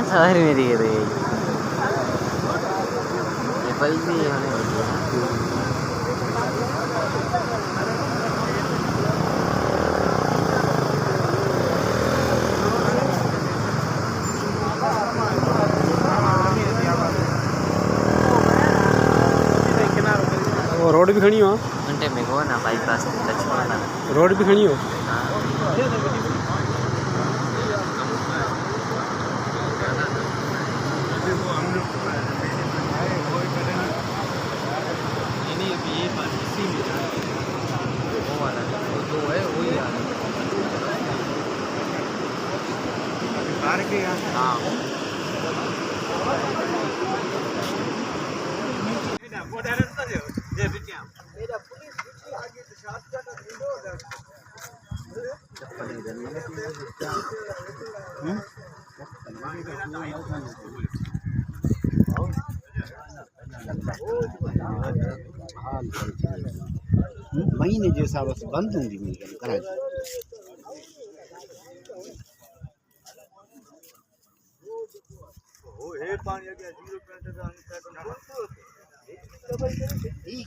सवारी मेरी है ये पल्ली होने वाली है। रोड भी खड़ी हो घंटे में को ना बाईपास रोड भी खड़ी हो। महीने जे हिसाब से बंद हूंदी मुंहिंजी कराची। ही